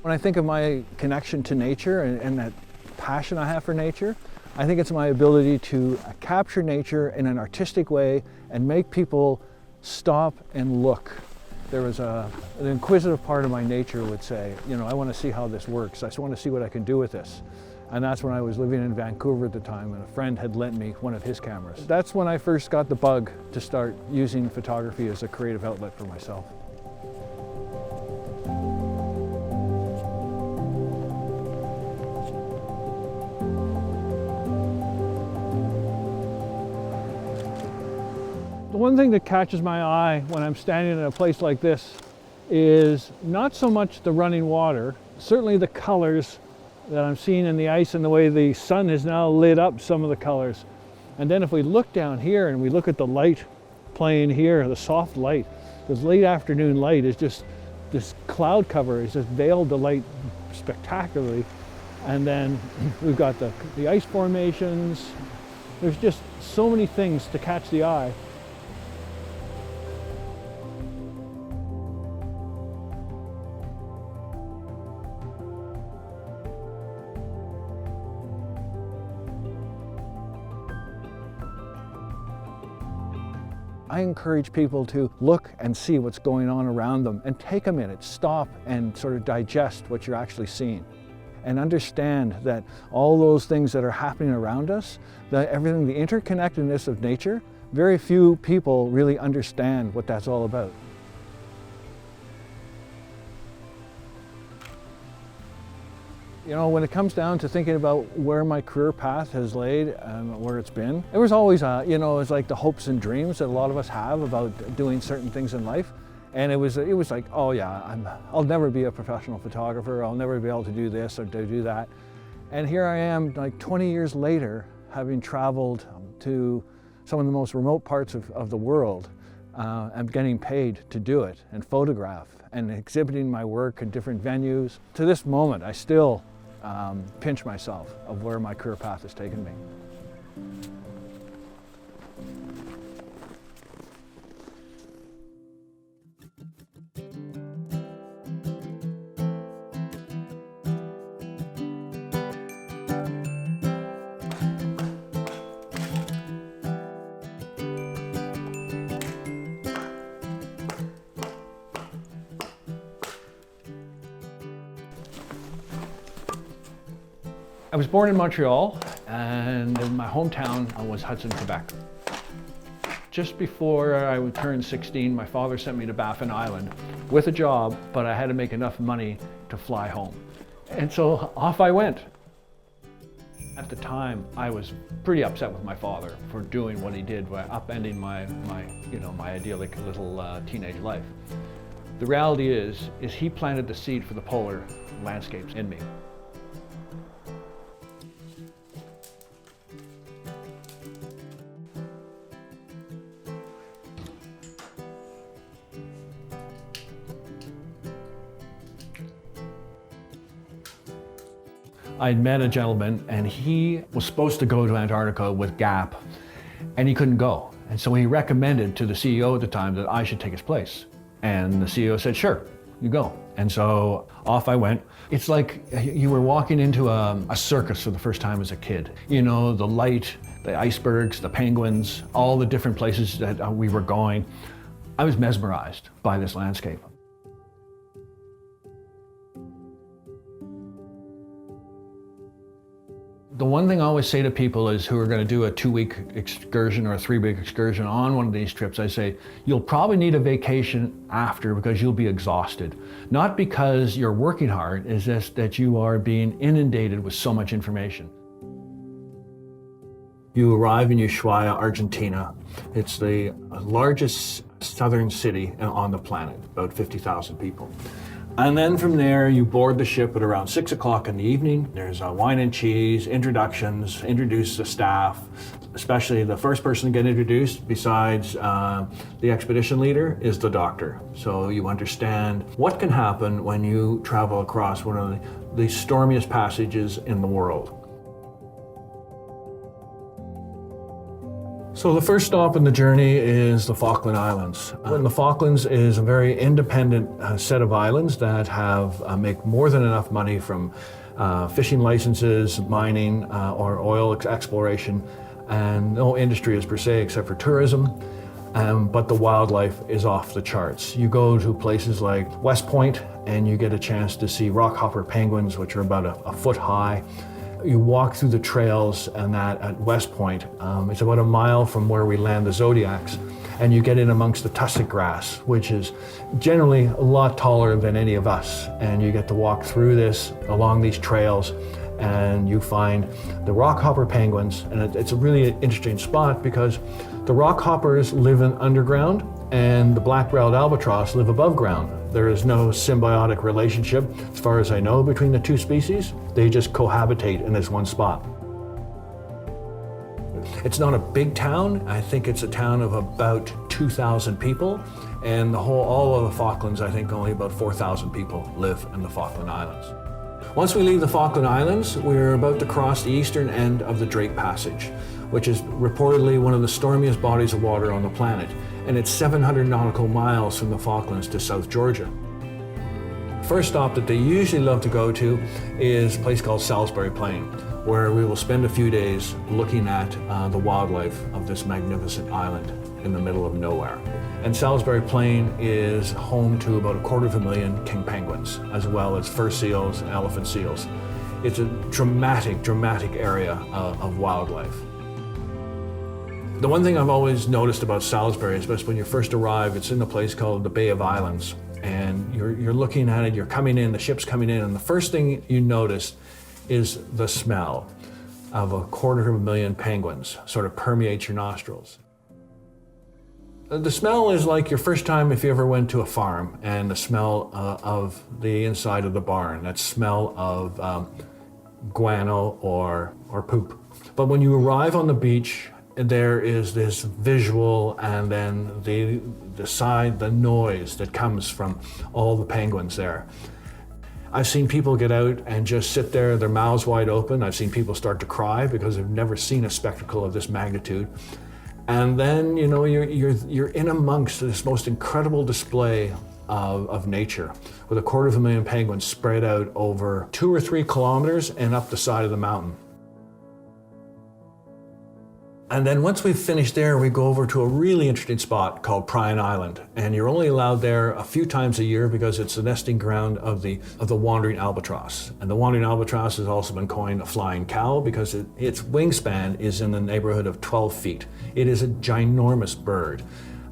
When I think of my connection to nature and that passion I have for nature, I think it's my ability to capture nature in an artistic way and make people stop and look. There was an inquisitive part of my nature would say, you know, I want to see how this works. I just want to see what I can do with this. And that's when I was living in Vancouver at the time, and a friend had lent me one of his cameras. That's when I first got the bug to start using photography as a creative outlet for myself. The one thing that catches my eye when I'm standing in a place like this is not so much the running water, certainly the colors that I'm seeing in the ice and the way the sun has now lit up some of the colors. And then if we look down here and we look at the light playing here, the soft light, this late afternoon light is just, this cloud cover has just veiled the light spectacularly. And then we've got the ice formations. There's just so many things to catch the eye. I encourage people to look and see what's going on around them and take a minute, stop and sort of digest what you're actually seeing. And understand that all those things that are happening around us, that everything, the interconnectedness of nature, very few people really understand what that's all about. You know, when it comes down to thinking about where my career path has laid and where it's been, there was always, you know, it's like the hopes and dreams that a lot of us have about doing certain things in life. And it was like, oh yeah, I'll never be a professional photographer. I'll never be able to do this or to do that. And here I am, like 20 years later, having traveled to some of the most remote parts of the world and getting paid to do it and photograph and exhibiting my work in different venues. To this moment, I still pinch myself of where my career path has taken me. I was born in Montreal, and in my hometown was Hudson, Quebec. Just before I would turn 16, my father sent me to Baffin Island with a job, but I had to make enough money to fly home. And so off I went. At the time, I was pretty upset with my father for doing what he did by upending my idyllic little teenage life. The reality is he planted the seed for the polar landscapes in me. I'd met a gentleman and he was supposed to go to Antarctica with Gap and he couldn't go. And so he recommended to the CEO at the time that I should take his place. And the CEO said, sure, you go. And so off I went. It's like you were walking into a circus for the first time as a kid. You know, the light, the icebergs, the penguins, all the different places that we were going. I was mesmerized by this landscape. The one thing I always say to people is who are going to do a 2-week excursion or a 3-week excursion on one of these trips, I say, you'll probably need a vacation after because you'll be exhausted. Not because you're working hard, it's just that you are being inundated with so much information. You arrive in Ushuaia, Argentina. It's the largest southern city on the planet, about 50,000 people. And then from there, you board the ship at around 6 o'clock in the evening. There's wine and cheese, introductions, introduce the staff, especially the first person to get introduced besides the expedition leader is the doctor. So you understand what can happen when you travel across one of the stormiest passages in the world. So the first stop in the journey is the Falkland Islands. And the Falklands is a very independent set of islands that have make more than enough money from fishing licenses, mining, or oil exploration, and no industry is per se except for tourism. But the wildlife is off the charts. You go to places like West Point and you get a chance to see rockhopper penguins, which are about a foot high. You walk through the trails and that at West Point, it's about a mile from where we land the Zodiacs, and you get in amongst the tussock grass, which is generally a lot taller than any of us. And you get to walk through this along these trails, and you find the rockhopper penguins. And it's a really interesting spot because the rockhoppers live underground and the black-browed albatross live above ground. There is no symbiotic relationship, as far as I know, between the two species. They just cohabitate in this one spot. It's not a big town. I think it's a town of about 2,000 people, and all of the Falklands, I think only about 4,000 people live in the Falkland Islands. Once we leave the Falkland Islands, we're about to cross the eastern end of the Drake Passage, which is reportedly one of the stormiest bodies of water on the planet, and it's 700 nautical miles from the Falklands to South Georgia. First stop that they usually love to go to is a place called Salisbury Plain, where we will spend a few days looking at the wildlife of this magnificent island in the middle of nowhere. And Salisbury Plain is home to about 250,000 king penguins, as well as fur seals and elephant seals. It's a dramatic area of wildlife. The one thing I've always noticed about Salisbury, especially when you first arrive, it's in a place called the Bay of Islands. And you're looking at it, you're coming in, the ship's coming in, and the first thing you notice is the smell of 250,000 penguins sort of permeates your nostrils. The smell is like your first time if you ever went to a farm, and the smell of the inside of the barn, that smell of guano or poop. But when you arrive on the beach, there is this visual, and then the noise that comes from all the penguins there. I've seen people get out and just sit there, their mouths wide open. I've seen people start to cry because they've never seen a spectacle of this magnitude. And then, you're in amongst this most incredible display of nature, with 250,000 penguins spread out over 2 or 3 kilometers and up the side of the mountain. And then once we've finished there, we go over to a really interesting spot called Pryan Island. And you're only allowed there a few times a year because it's the nesting ground of the wandering albatross. And the wandering albatross has also been coined a flying cow because its wingspan is in the neighborhood of 12 feet. It is a ginormous bird.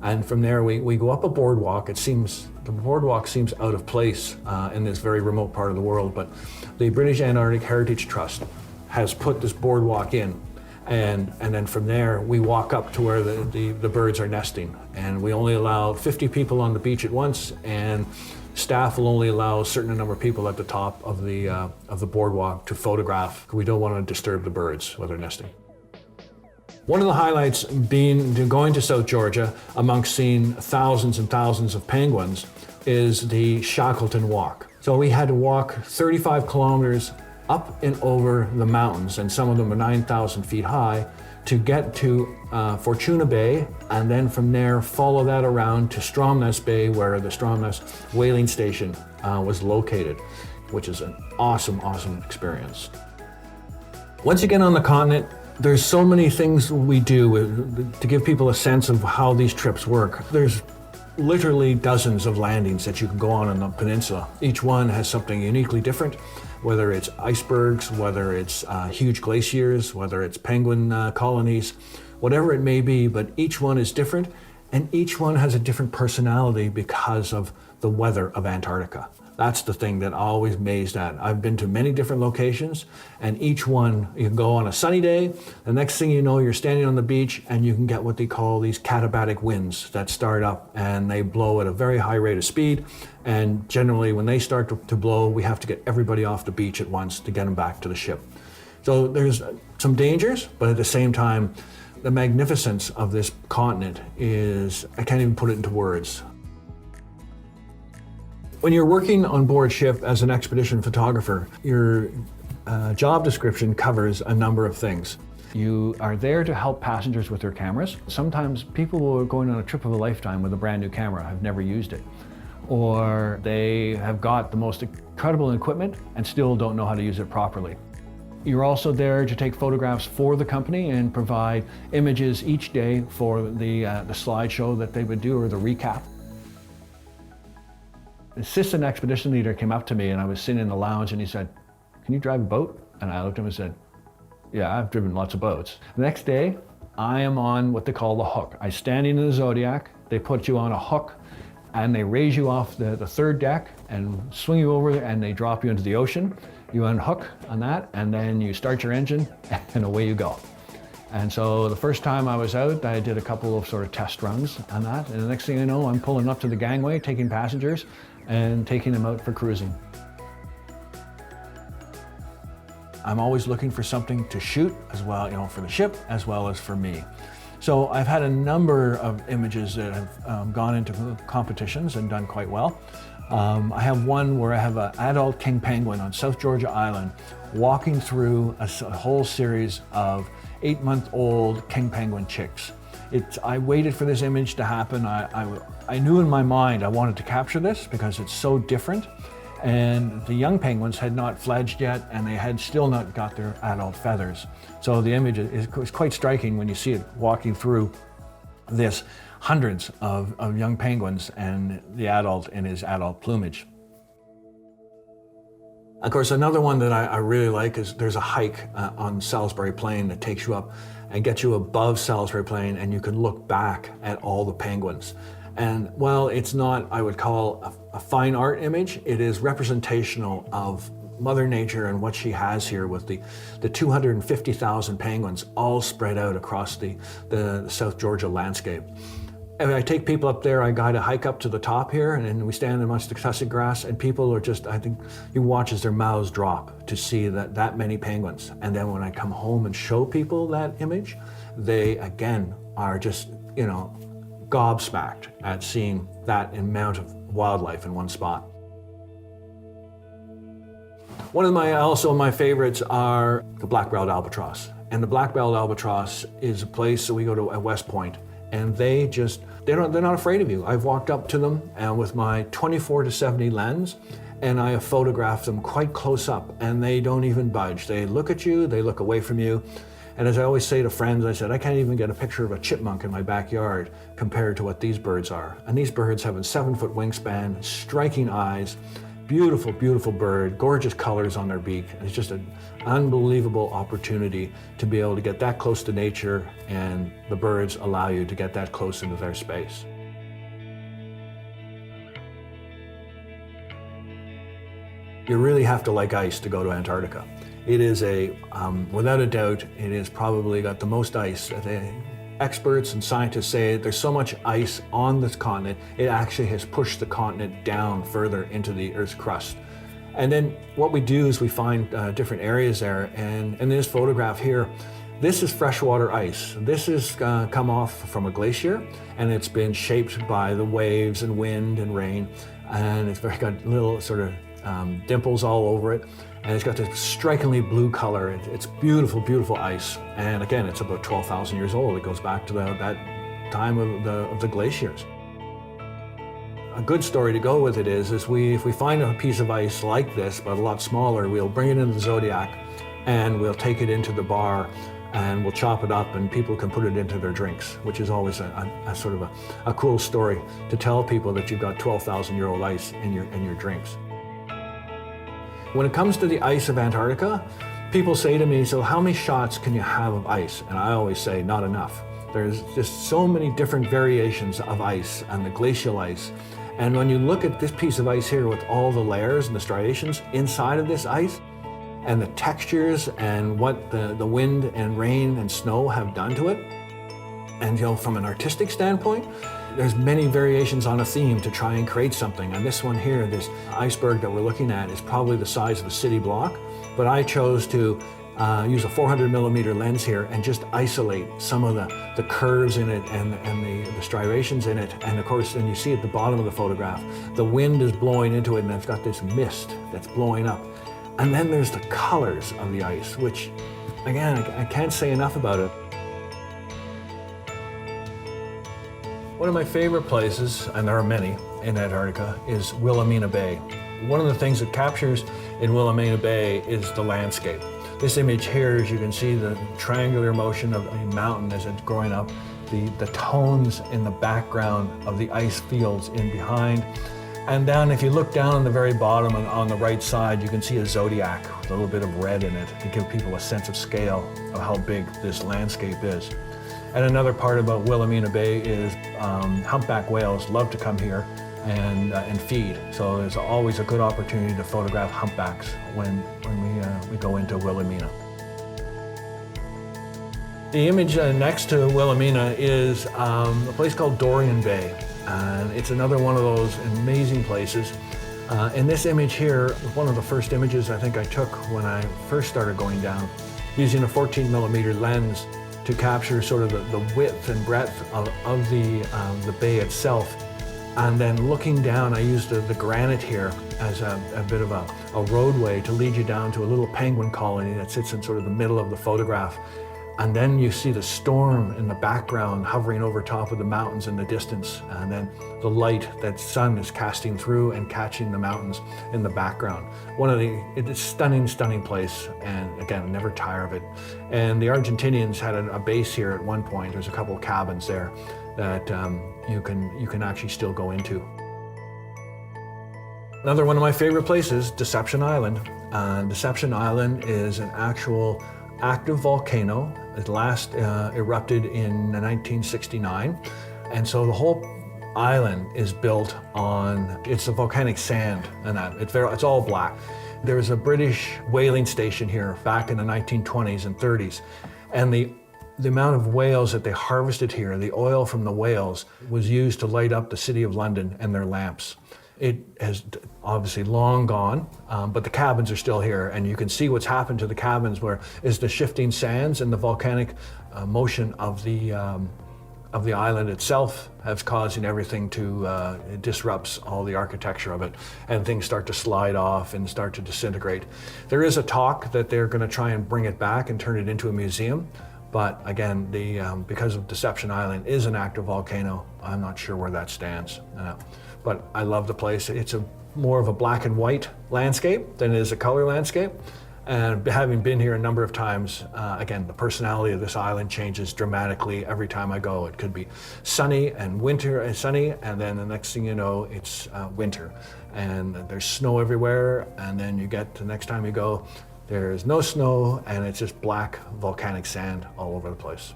And from there, we go up a boardwalk. The boardwalk seems out of place in this very remote part of the world, but the British Antarctic Heritage Trust has put this boardwalk in. And then from there, we walk up to where the birds are nesting. And we only allow 50 people on the beach at once, and staff will only allow a certain number of people at the top of the boardwalk to photograph. We don't want to disturb the birds while they're nesting. One of the highlights being going to South Georgia, amongst seeing thousands and thousands of penguins, is the Shackleton Walk. So we had to walk 35 kilometers up and over the mountains, and some of them are 9,000 feet high, to get to Fortuna Bay, and then from there follow that around to Stromness Bay, where the Stromness whaling station was located, which is an awesome experience. Once you get on the continent, there's so many things we do to give people a sense of how these trips work. There's literally dozens of landings that you can go on the peninsula. Each one has something uniquely different, whether it's icebergs, whether it's huge glaciers, whether it's penguin colonies, whatever it may be, but each one is different, and each one has a different personality because of the weather of Antarctica. That's the thing that I'm always amazed at. I've been to many different locations, and each one, you can go on a sunny day, the next thing you know, you're standing on the beach, and you can get what they call these katabatic winds that start up, and they blow at a very high rate of speed. And generally, when they start to blow, we have to get everybody off the beach at once to get them back to the ship. So there's some dangers, but at the same time, the magnificence of this continent is, I can't even put it into words. When you're working on board ship as an expedition photographer, your job description covers a number of things. You are there to help passengers with their cameras. Sometimes people who are going on a trip of a lifetime with a brand new camera have never used it. Or they have got the most incredible equipment and still don't know how to use it properly. You're also there to take photographs for the company and provide images each day for the slideshow that they would do, or the recap. The assistant expedition leader came up to me and I was sitting in the lounge and he said, "Can you drive a boat?" And I looked at him and said, "Yeah, I've driven lots of boats." The next day, I am on what they call the hook. I stand in the Zodiac, they put you on a hook, and they raise you off the third deck and swing you over and they drop you into the ocean. You unhook on that and then you start your engine and away you go. And so the first time I was out, I did a couple of sort of test runs on that. And the next thing I know, I'm pulling up to the gangway, taking passengers and taking them out for cruising. I'm always looking for something to shoot as well, for the ship as well as for me. So I've had a number of images that have gone into competitions and done quite well. I have one where I have an adult king penguin on South Georgia Island walking through a whole series of 8-month-old king penguin chicks. I waited for this image to happen. I knew in my mind I wanted to capture this because it's so different. And the young penguins had not fledged yet, and they had still not got their adult feathers. So the image is quite striking when you see it walking through this hundreds of young penguins and the adult in his adult plumage. Of course, another one that I really like is there's a hike on Salisbury Plain that takes you up and gets you above Salisbury Plain, and you can look back at all the penguins. And while it's not, I would call, a fine art image, it is representational of Mother Nature and what she has here with the 250,000 penguins all spread out across the South Georgia landscape. And I take people up there, I guide a hike up to the top here, and then we stand amongst the tussock grass, and people are just, I think, you watch as their mouths drop to see that many penguins. And then when I come home and show people that image, they, again, are just, gobsmacked at seeing that amount of wildlife in one spot. One of my favorites are the black-browed albatross. And the black-browed albatross is a place that we go to at West Point, and they're not afraid of you. I've walked up to them and with my 24-70 lens, and I have photographed them quite close up, and they don't even budge. They look at you, they look away from you. And as I always say to friends, I said, I can't even get a picture of a chipmunk in my backyard compared to what these birds are. And these birds have a 7-foot wingspan, striking eyes, beautiful, beautiful bird, gorgeous colors on their beak. It's just an unbelievable opportunity to be able to get that close to nature, and the birds allow you to get that close into their space. You really have to like ice to go to Antarctica. It is without a doubt, it is probably got the most ice. The experts and scientists say there's so much ice on this continent, it actually has pushed the continent down further into the Earth's crust. And then what we do is we find different areas there, and in this photograph here, this is freshwater ice. This has come off from a glacier, and it's been shaped by the waves and wind and rain, and it's got little sort of dimples all over it. And it's got this strikingly blue color. It's beautiful, beautiful ice. And again, it's about 12,000 years old. It goes back to that time of the glaciers. A good story to go with it is if we find a piece of ice like this, but a lot smaller, we'll bring it into the Zodiac and we'll take it into the bar and we'll chop it up and people can put it into their drinks, which is always a sort of a cool story to tell people that you've got 12,000-year-old ice in your drinks. When it comes to the ice of Antarctica, people say to me, so how many shots can you have of ice? And I always say, not enough. There's just so many different variations of ice and the glacial ice. And when you look at this piece of ice here with all the layers and the striations inside of this ice, and the textures and what the wind and rain and snow have done to it, and from an artistic standpoint, there's many variations on a theme to try and create something. And this one here, this iceberg that we're looking at, is probably the size of a city block. But I chose to use a 400mm lens here and just isolate some of the curves in it and the striations in it. And of course, and you see at the bottom of the photograph, the wind is blowing into it and it's got this mist that's blowing up. And then there's the colors of the ice, which Again, I can't say enough about it. One of my favorite places, and there are many in Antarctica, is Wilhelmina Bay. One of the things that captures in Wilhelmina Bay is the landscape. This image here, as you can see, the triangular motion of a mountain as it's growing up, the tones in the background of the ice fields in behind. And down, if you look down on the very bottom on the right side, you can see a zodiac with a little bit of red in it to give people a sense of scale of how big this landscape is. And another part about Wilhelmina Bay is humpback whales love to come here and feed. So there's always a good opportunity to photograph humpbacks when we go into Wilhelmina. The image next to Wilhelmina is a place called Dorian Bay. And it's another one of those amazing places. In this image here, one of the first images I think I took when I first started going down, using a 14mm lens to capture sort of the width and breadth of the bay itself. And then looking down, I used the granite here as a bit of a roadway to lead you down to a little penguin colony that sits in sort of the middle of the photograph. And then you see the storm in the background hovering over top of the mountains in the distance. And then the light that sun is casting through and catching the mountains in the background. It's a stunning, stunning place. And again, never tire of it. And the Argentinians had a base here at one point. There's a couple of cabins there that you can actually still go into. Another one of my favorite places, Deception Island. Deception Island is an actual active volcano. It last erupted in 1969. And so the whole island is built on, it's a volcanic sand and that. It's all black. There was a British whaling station here back in the 1920s and 30s. And the amount of whales that they harvested here, the oil from the whales, was used to light up the city of London and their lamps. It has obviously long gone, but the cabins are still here, and you can see what's happened to the cabins, where is the shifting sands and the volcanic motion of the island itself has causing everything to, it disrupts all the architecture of it, and things start to slide off and start to disintegrate. There is a talk that they're going to try and bring it back and turn it into a museum. But again, because of Deception Island is an active volcano, I'm not sure where that stands. But I love the place. It's more of a black and white landscape than it is a color landscape. And having been here a number of times, again, the personality of this island changes dramatically every time I go. It could be sunny and sunny, and then the next thing you know, it's winter. And there's snow everywhere, and then the next time you go, there's no snow, and it's just black volcanic sand all over the place.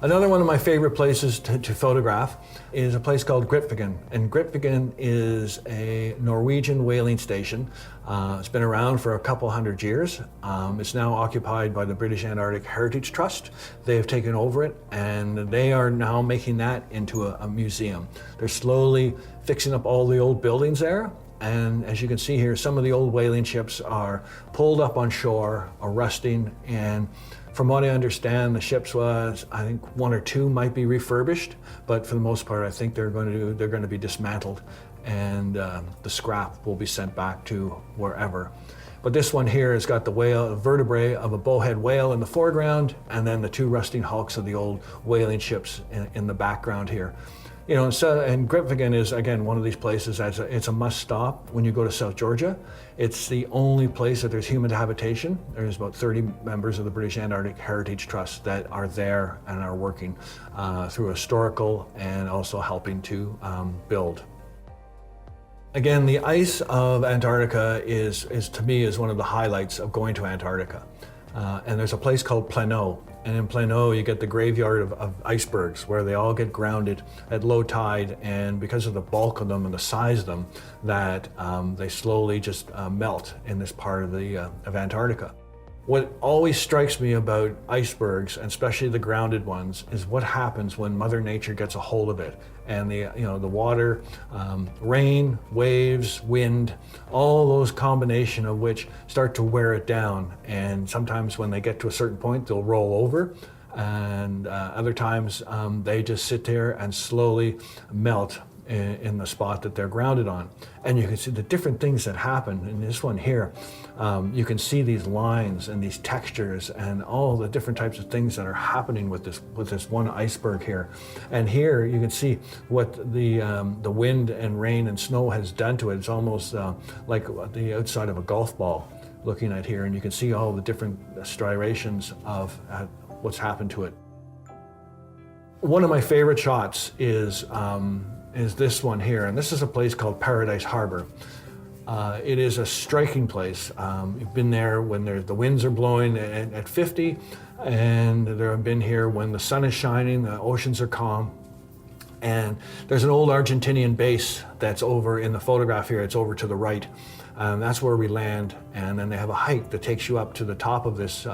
Another one of my favorite places to photograph is a place called Grytviken. And Grytviken is a Norwegian whaling station. It's been around for a couple hundred years. It's now occupied by the British Antarctic Heritage Trust. They have taken over it, and they are now making that into a museum. They're slowly fixing up all the old buildings there. And as you can see here, some of the old whaling ships are pulled up on shore, are rusting, and from what I understand, the ships I think one or two might be refurbished, but for the most part, I think they're going to be dismantled, and the scrap will be sent back to wherever. But this one here has got the vertebrae of a bowhead whale in the foreground, and then the two rusting hulks of the old whaling ships in the background here. You know, and Grytviken is, again, one of these places it's a must stop when you go to South Georgia. It's the only place that there's human habitation. There's about 30 members of the British Antarctic Heritage Trust that are there and are working through historical and also helping to build. Again, the ice of Antarctica is to me one of the highlights of going to Antarctica. And there's a place called Plano. And in Plano, you get the graveyard of icebergs, where they all get grounded at low tide, and because of the bulk of them and the size of them, that they slowly just melt in this part of Antarctica. What always strikes me about icebergs, and especially the grounded ones, is what happens when Mother Nature gets a hold of it. And the water, rain, waves, wind, all those combination of which start to wear it down. And sometimes when they get to a certain point, they'll roll over. And other times they just sit there and slowly melt in the spot that they're grounded on. And you can see the different things that happen. In this one here, you can see these lines and these textures and all the different types of things that are happening with this one iceberg here. And here you can see what the wind and rain and snow has done to it. It's almost like the outside of a golf ball looking at here, and you can see all the different striations of what's happened to it. One of my favorite shots is this one here, and this is a place called Paradise Harbor. It is a striking place. You've been there when the winds are blowing at 50, and I've been here when the sun is shining, the oceans are calm. And there's an old Argentinian base that's over in the photograph here. It's over to the right. That's where we land, and then they have a hike that takes you up to the top of this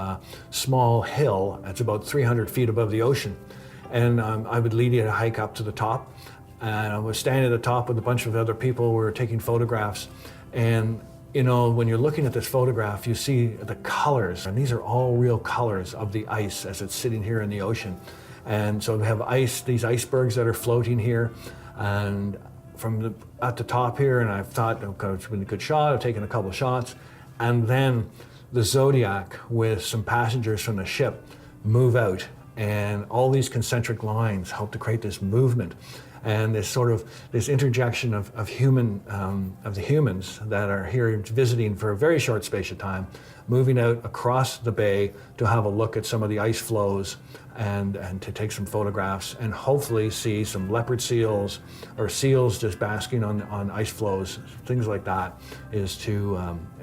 small hill. It's about 300 feet above the ocean. And I would lead you to hike up to the top. And I was standing at the top with a bunch of other people. We were taking photographs. And you know, when you're looking at this photograph, you see the colors, and these are all real colors of the ice as it's sitting here in the ocean. And so we have these icebergs that are floating here, and at the top here, and I've thought, okay, it's been a good shot, I've taken a couple of shots, and then the Zodiac with some passengers from the ship move out, and all these concentric lines help to create this movement. And this interjection of the humans that are here visiting for a very short space of time, moving out across the bay to have a look at some of the ice flows and to take some photographs and hopefully see some leopard seals or seals just basking on ice flows, things like that, it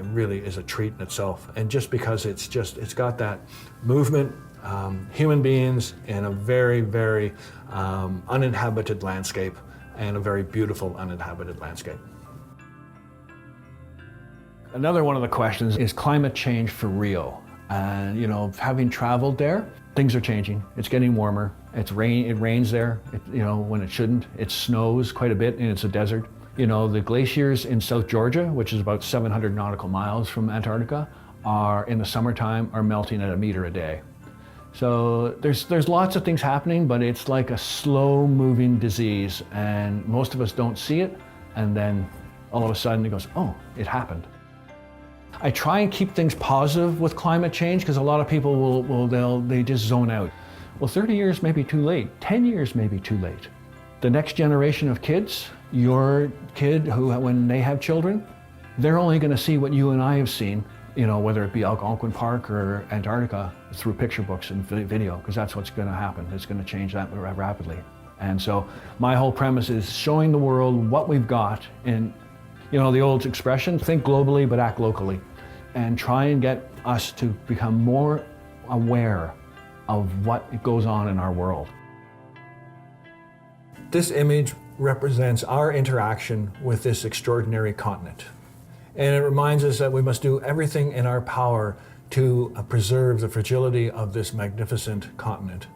really is a treat in itself. And just because it's got that movement, human beings in a very, very uninhabited landscape, and a very beautiful uninhabited landscape. Another one of the questions is climate change for real. And you know, having traveled there, things are changing. It's getting warmer. It rains there, when it shouldn't. It snows quite a bit, and it's a desert. You know, the glaciers in South Georgia, which is about 700 nautical miles from Antarctica, in the summertime are melting at 1 meter a day. So there's lots of things happening, but it's like a slow-moving disease, and most of us don't see it, and then all of a sudden it goes, oh, it happened. I try and keep things positive with climate change, because a lot of people they just zone out. Well, 30 years may be too late. 10 years may be too late. The next generation of kids, your kid, when they have children, they're only going to see what you and I have seen, whether it be Algonquin Park or Antarctica, through picture books and video, because that's what's going to happen. It's going to change that rapidly. And so my whole premise is showing the world what we've got, and the old expression, think globally but act locally, and try and get us to become more aware of what goes on in our world. This image represents our interaction with this extraordinary continent. And it reminds us that we must do everything in our power to preserve the fragility of this magnificent continent.